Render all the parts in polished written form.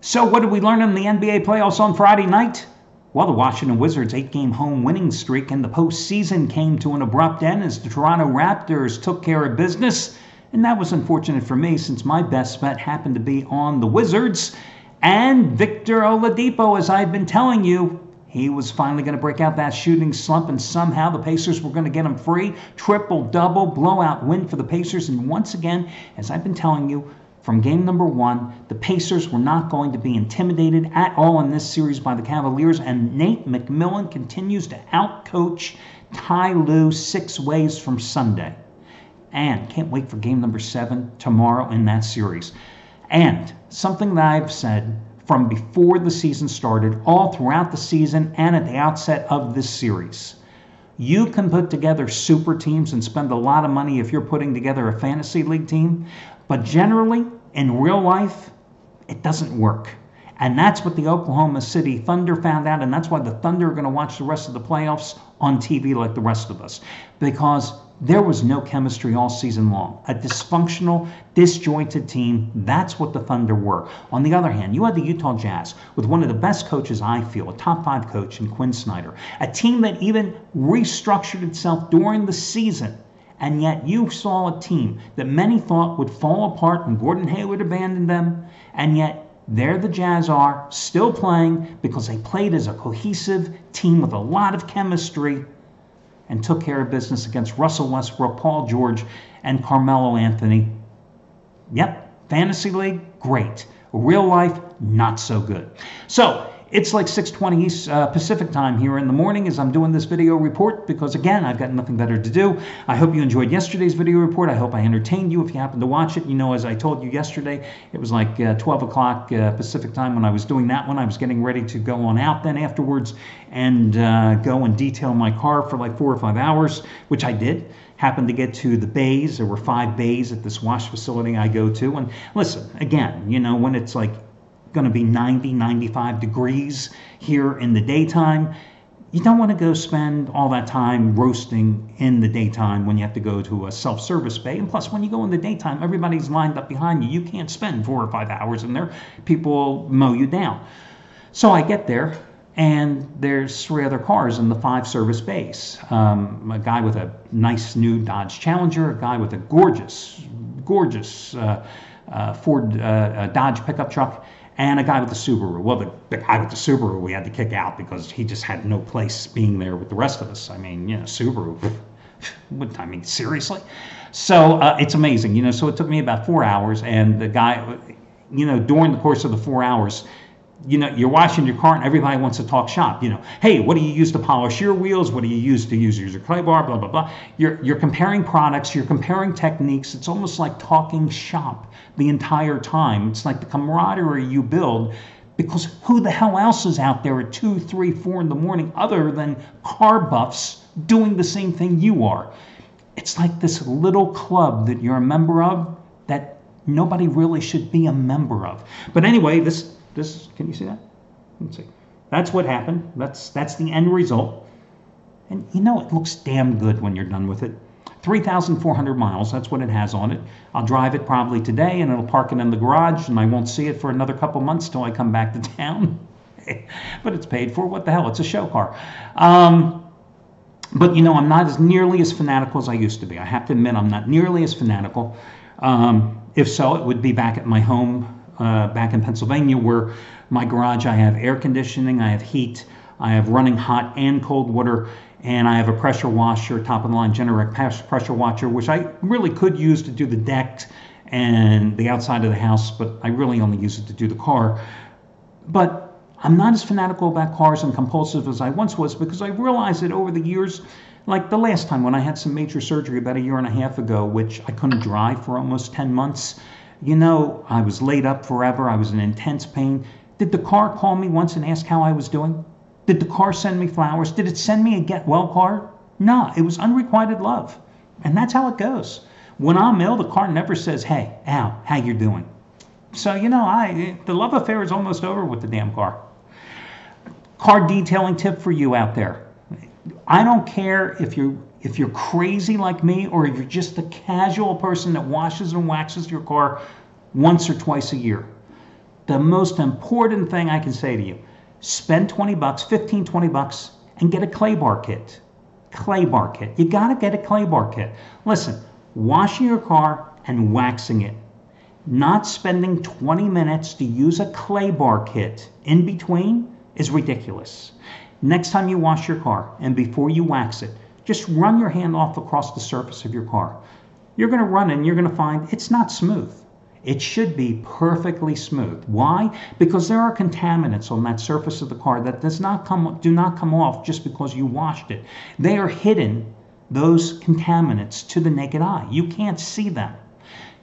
So what did we learn in the NBA playoffs on Friday night? Well, the Washington Wizards' 8-game home winning streak in the postseason came to an abrupt end as the Toronto Raptors took care of business. And that was unfortunate for me since my best bet happened to be on the Wizards. And Victor Oladipo, as I've been telling you, he was finally going to break out that shooting slump, and somehow the Pacers were going to get him free. Triple-double blowout win for the Pacers. And once again, as I've been telling you, from game number one, the Pacers were not going to be intimidated at all in this series by the Cavaliers, and Nate McMillan continues to outcoach Ty Lue 6 ways from Sunday. And can't wait for game number 7 tomorrow in that series. And something that I've said from before the season started, all throughout the season and at the outset of this series, you can put together super teams and spend a lot of money if you're putting together a fantasy league team. But generally, in real life, it doesn't work. And that's what the Oklahoma City Thunder found out, and that's why the Thunder are going to watch the rest of the playoffs on TV like the rest of us. Because there was no chemistry all season long. A dysfunctional, disjointed team, that's what the Thunder were. On the other hand, you had the Utah Jazz with one of the best coaches, I feel, a top 5 coach in Quinn Snyder. A team that even restructured itself during the season. And yet you saw a team that many thought would fall apart when Gordon Hayward abandoned them. And yet there the Jazz are, still playing because they played as a cohesive team with a lot of chemistry and took care of business against Russell Westbrook, Paul George, and Carmelo Anthony. Yep, fantasy league, great. Real life, not so good. So it's like 6:20 East Pacific time here in the morning as I'm doing this video report because, again, I've got nothing better to do. I hope you enjoyed yesterday's video report. I hope I entertained you if you happen to watch it. You know, as I told you yesterday, it was like 12 o'clock Pacific time when I was doing that one. I was getting ready to go on out then afterwards and go and detail my car for like 4 or 5 hours, which I did. Happened to get to the bays. There were 5 bays at this wash facility I go to. And listen, again, you know, when it's like going to be 90, 95 degrees here in the daytime, you don't want to go spend all that time roasting in the daytime when you have to go to a self-service bay. And plus, when you go in the daytime, everybody's lined up behind you. You can't spend 4 or 5 hours in there. People mow you down. So I get there, and there's 3 other cars in the 5 service bays. A guy with a nice new Dodge Challenger, a guy with a gorgeous Ford Dodge pickup truck, and a guy with a Subaru. Well, the guy with the Subaru we had to kick out because he just had no place being there with the rest of us. I mean, you know, Subaru, I mean, seriously? So it's amazing, you know, so it took me about 4 hours, and the guy, you know, during the course of the 4 hours, you know, you're washing your car and everybody wants to talk shop. You know, hey, what do you use to polish your wheels? What do you use to use your clay bar? Blah, blah, blah. You're comparing products. You're comparing techniques. It's almost like talking shop the entire time. It's like the camaraderie you build, because who the hell else is out there at 2, 3, 4 in the morning other than car buffs doing the same thing you are? It's like this little club that you're a member of that nobody really should be a member of. But anyway, this can you see that? Let's see. That's what happened. That's the end result. And you know, it looks damn good when you're done with it. 3,400 miles, that's what it has on it. I'll drive it probably today, and it'll park it in the garage, and I won't see it for another couple months till I come back to town. But it's paid for. What the hell? It's a show car. But you know, I'm not nearly as fanatical as I used to be. I have to admit, I'm not nearly as fanatical. If so, it would be back at my home back in Pennsylvania, where my garage, I have air conditioning, I have heat, I have running hot and cold water, and I have a pressure washer, top of the line Generac pressure washer, which I really could use to do the deck and the outside of the house, but I really only use it to do the car. But I'm not as fanatical about cars and compulsive as I once was, because I realized that over the years, like the last time when I had some major surgery about 1.5 years ago, which I couldn't drive for almost 10 months, you know, I was laid up forever. I was in intense pain. Did the car call me once and ask how I was doing? Did the car send me flowers? Did it send me a get well card? No, it was unrequited love. And that's how it goes. When I'm ill, the car never says, hey, Al, how you doing? So, you know, the love affair is almost over with the damn car. Car detailing tip for you out there. I don't care if you're crazy like me, or if you're just a casual person that washes and waxes your car once or twice a year. the most important thing I can say to you, spend 20 bucks, 15, 20 bucks, and get a clay bar kit. Clay bar kit. You got to get a clay bar kit. Listen, washing your car and waxing it, not spending 20 minutes to use a clay bar kit in between is ridiculous. Next time you wash your car and before you wax it, just run your hand off across the surface of your car. You're going to run it and you're going to find it's not smooth. It should be perfectly smooth. Why? Because there are contaminants on that surface of the car that do not come off just because you washed it. They are hidden, those contaminants, to the naked eye. You can't see them.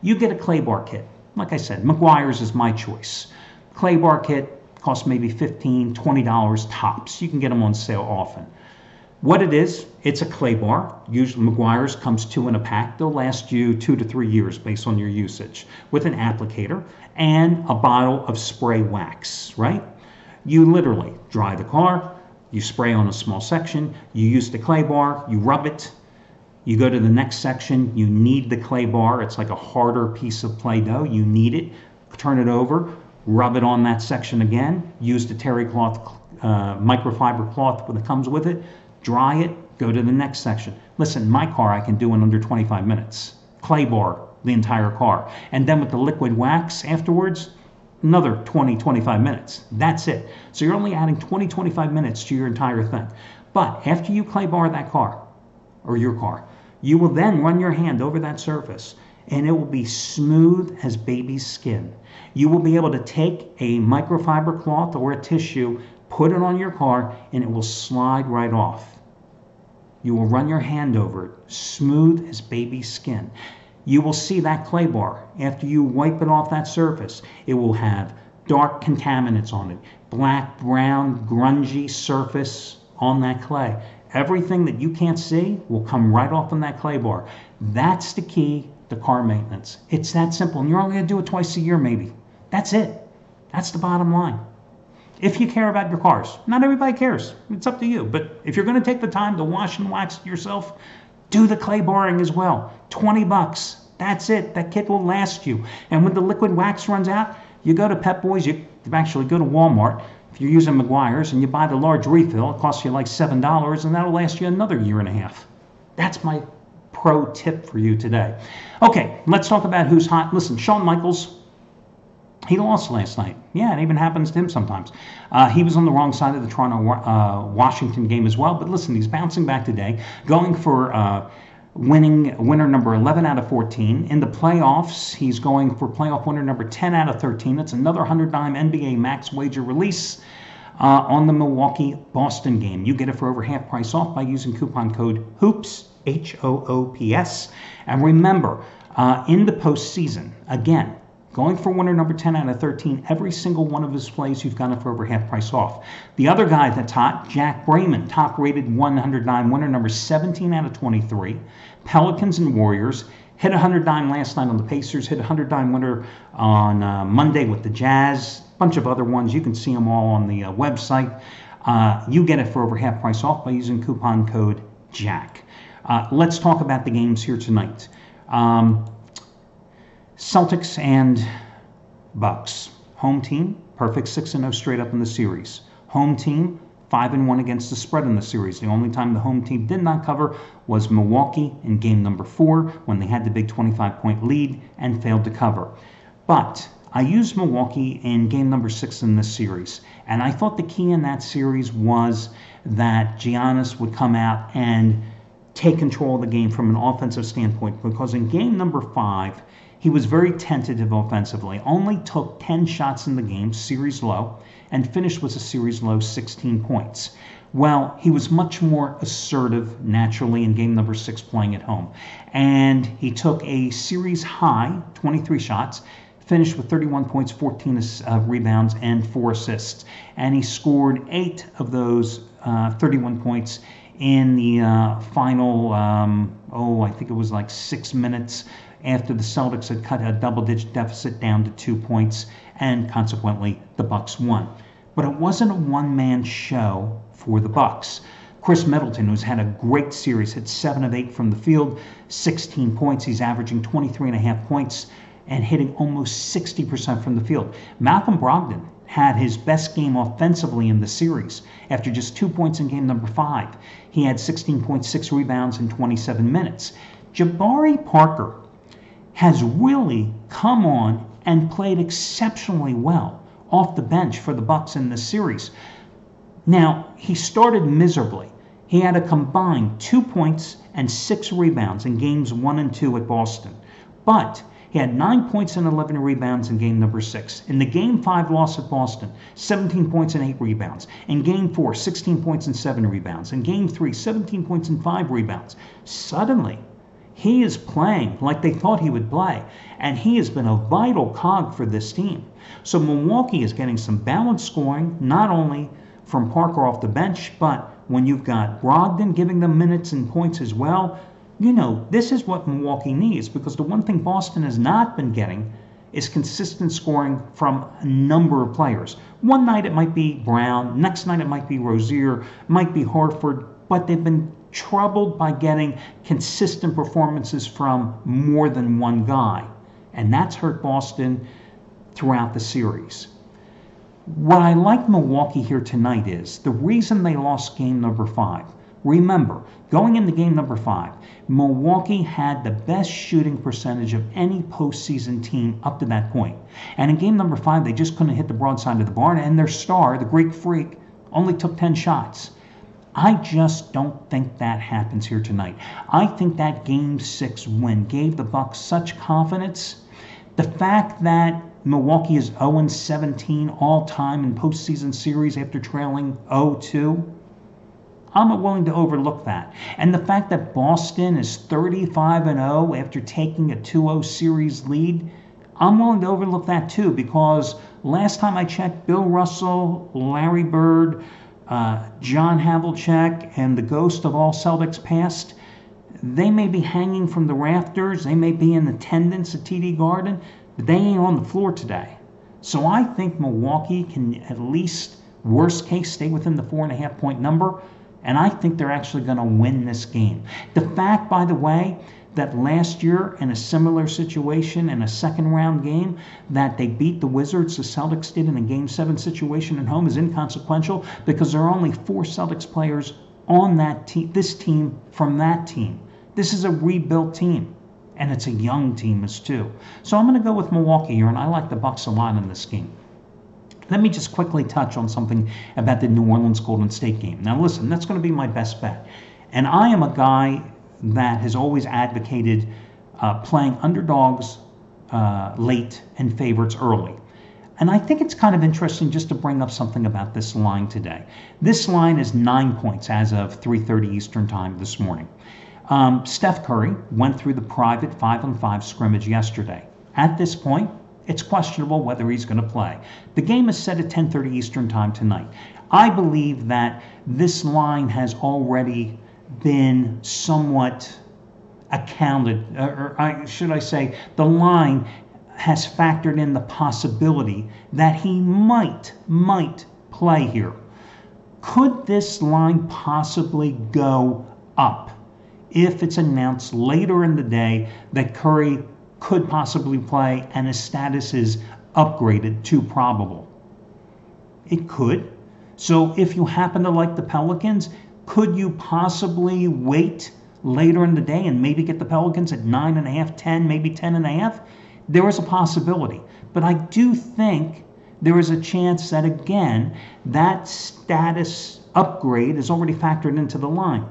You get a clay bar kit. Like I said, McGuire's is my choice. Clay bar kit costs maybe $15, $20 tops. You can get them on sale often. What it is, it's a clay bar. Usually McGuire's comes 2 in a pack. They'll last you 2 to 3 years based on your usage, with an applicator and a bottle of spray wax, right? You literally dry the car, you spray on a small section, you use the clay bar, you rub it, you go to the next section, you knead the clay bar. It's like a harder piece of Play-Doh. You knead it, turn it over, rub it on that section again, use the terry cloth, microfiber cloth that comes with it, dry it, go to the next section. Listen, my car I can do in under 25 minutes. Clay bar, the entire car. And then with the liquid wax afterwards, another 20, 25 minutes. That's it. So you're only adding 20, 25 minutes to your entire thing. But after you clay bar that car, or your car, you will then run your hand over that surface and it will be smooth as baby's skin. You will be able to take a microfiber cloth or a tissue, put it on your car, and it will slide right off. You will run your hand over it, smooth as baby's skin. You will see that clay bar. After you wipe it off that surface, it will have dark contaminants on it, black, brown, grungy surface on that clay. Everything that you can't see will come right off on that clay bar. That's the key to car maintenance. It's that simple. And you're only going to do it twice a year maybe. That's it. That's the bottom line. If you care about your cars. Not everybody cares. It's up to you. But if you're going to take the time to wash and wax it yourself, do the clay barring as well. 20 bucks. That's it. That kit will last you. And when the liquid wax runs out, you go to Pep Boys. You actually go to Walmart. If you're using McGuire's and you buy the large refill, it costs you like $7, and that'll last you another year and a half. That's my pro tip for you today. Okay, let's talk about who's hot. Listen, Shawn Michaels, he lost last night. Yeah, it even happens to him sometimes. He was on the wrong side of the Toronto-Washington game as well. But listen, he's bouncing back today, going for winner number 11 out of 14. In the playoffs, he's going for playoff winner number 10 out of 13. That's another $100 NBA max wager release on the Milwaukee-Boston game. You get it for over half price off by using coupon code HOOPS, HOOPS. And remember, in the postseason, again, going for winner number 10 out of 13, every single one of his plays, you've got it for over half price off. The other guy that's hot, Jack Brayman, top-rated 109, winner number 17 out of 23. Pelicans and Warriors, hit 109 last night on the Pacers, hit 109 winner on Monday with the Jazz, bunch of other ones. You can see them all on the website. You get it for over half price off by using coupon code JACK. Let's talk about the games here tonight. Celtics and Bucks. Home team, perfect 6-0 straight up in the series. Home team, 5-1 against the spread in the series. The only time the home team did not cover was Milwaukee in game number 4 when they had the big 25-point lead and failed to cover. But I used Milwaukee in game number 6 in this series. And I thought the key in that series was that Giannis would come out and take control of the game from an offensive standpoint, because in game number 5, he was very tentative offensively, only took 10 shots in the game, series low, and finished with a series low 16 points. Well, he was much more assertive naturally in game number 6 playing at home. And he took a series high, 23 shots, finished with 31 points, 14 rebounds, and 4 assists. And he scored 8 of those 31 points in the final, I think it was like 6 minutes after the Celtics had cut a double-digit deficit down to 2 points, and consequently the Bucks won. But it wasn't a one-man show for the Bucks. Chris Middleton, who's had a great series, hit 7 of 8 from the field, 16 points. He's averaging 23.5 points and hitting almost 60% from the field. Malcolm Brogdon had his best game offensively in the series. After just 2 points in game number 5, he had 16.6 rebounds in 27 minutes. Jabari Parker has really come on and played exceptionally well off the bench for the Bucks in this series. Now, he started miserably. He had a combined 2 points and 6 rebounds in games 1 and 2 at Boston. But he had 9 points and 11 rebounds in game number 6. In the game 5 loss at Boston, 17 points and 8 rebounds. In game 4, 16 points and 7 rebounds. In game 3, 17 points and 5 rebounds. Suddenly, he is playing like they thought he would play, and he has been a vital cog for this team. So Milwaukee is getting some balanced scoring, not only from Parker off the bench, but when you've got Brogdon giving them minutes and points as well. You know, this is what Milwaukee needs, because the one thing Boston has not been getting is consistent scoring from a number of players. One night it might be Brown, next night it might be Rozier, might be Horford, but they've been troubled by getting consistent performances from more than one guy. And that's hurt Boston throughout the series. What I like Milwaukee here tonight is the reason they lost game number 5. Remember, going into game number 5, Milwaukee had the best shooting percentage of any postseason team up to that point. And in game number 5, they just couldn't hit the broadside of the barn, and their star, the Greek Freak, only took 10 shots. I just don't think that happens here tonight. I think that game 6 win gave the Bucks such confidence. The fact that Milwaukee is 0-17 all-time in postseason series after trailing 0-2, I'm not willing to overlook that. And the fact that Boston is 35-0 after taking a 2-0 series lead, I'm willing to overlook that too, because last time I checked, Bill Russell, Larry Bird, John Havlicek, and the ghost of all Celtics past, they may be hanging from the rafters, they may be in attendance at TD Garden, but they ain't on the floor today. So I think Milwaukee can at least, worst case, stay within the 4.5 point number. And I think they're actually going to win this game. The fact, by the way, that last year in a similar situation, in a second round game, that they beat the Wizards, the Celtics did in a game 7 situation at home, is inconsequential, because there are only 4 Celtics players on that team, this team from that team. This is a rebuilt team, and it's a young team as too. So I'm going to go with Milwaukee here, and I like the Bucks a lot in this game. Let me just quickly touch on something about the New Orleans Golden State game. Now listen, that's going to be my best bet. And I am a guy that has always advocated playing underdogs late and favorites early. And I think it's kind of interesting just to bring up something about this line today. This line is 9 points as of 3:30 Eastern time this morning. Steph Curry went through the private 5-on-5 scrimmage yesterday. At this point, it's questionable whether he's going to play. The game is set at 10:30 Eastern time tonight. I believe that this line has already been somewhat accounted, should I say, the line has factored in the possibility that he might play here. Could this line possibly go up if it's announced later in the day that Curry could possibly play and his status is upgraded to probable? It could. So if you happen to like the Pelicans, could you possibly wait later in the day and maybe get the Pelicans at 9.5, 10, maybe 10.5? There is a possibility. But I do think there is a chance that, again, that status upgrade is already factored into the line.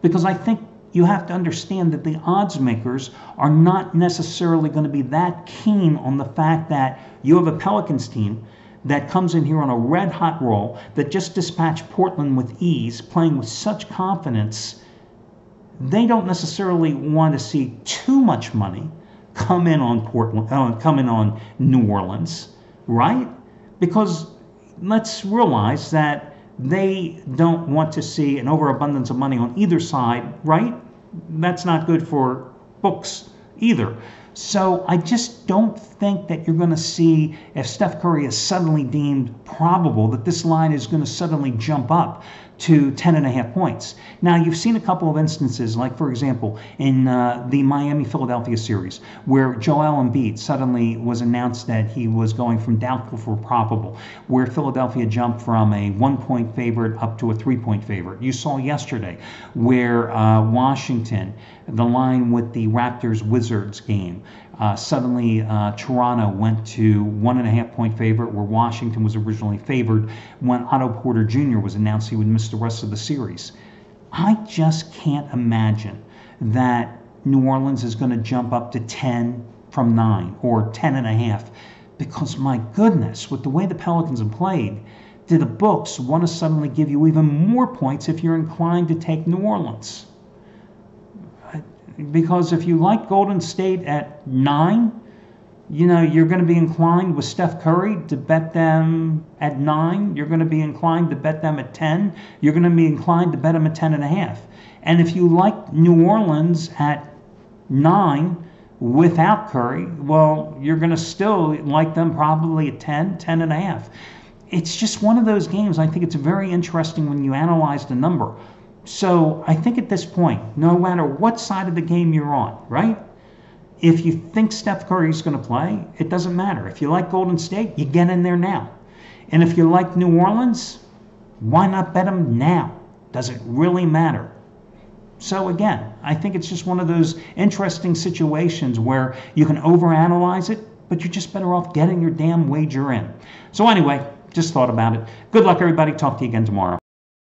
Because I think you have to understand that the odds makers are not necessarily going to be that keen on the fact that you have a Pelicans team that comes in here on a red-hot roll, that just dispatched Portland with ease, playing with such confidence. They don't necessarily want to see too much money come in on New Orleans, right? Because let's realize that they don't want to see an overabundance of money on either side, right? That's not good for books either. So I just don't think that you're going to see, if Steph Curry is suddenly deemed probable, that this line is going to suddenly jump up to 10.5 points. Now, you've seen a couple of instances, like, for example, in the Miami-Philadelphia series, where Joel Embiid suddenly was announced that he was going from doubtful for probable, where Philadelphia jumped from a 1-point favorite up to a 3-point favorite. You saw yesterday where Washington, the line with the Raptors-Wizards game, suddenly Toronto went to 1.5-point favorite, where Washington was originally favored when Otto Porter Jr. was announced he would miss the rest of the series. I just can't imagine that New Orleans is going to jump up to 10 from 9 or 10.5, because my goodness, with the way the Pelicans have played, do the books want to suddenly give you even more points if you're inclined to take New Orleans? Because if you like Golden State at 9, you're going to be inclined with Steph Curry to bet them at 9. You're going to be inclined to bet them at 10. You're going to be inclined to bet them at 10.5. And if you like New Orleans at 9 without Curry, well, you're going to still like them probably at 10, 10.5. It's just one of those games. I think it's very interesting when you analyze the number. So I think at this point, no matter what side of the game you're on, right? If you think Steph Curry is going to play, it doesn't matter. If you like Golden State, you get in there now. And if you like New Orleans, why not bet them now? Does it really matter? So again, I think it's just one of those interesting situations where you can overanalyze it, but you're just better off getting your damn wager in. So anyway, just thought about it. Good luck, everybody. Talk to you again tomorrow.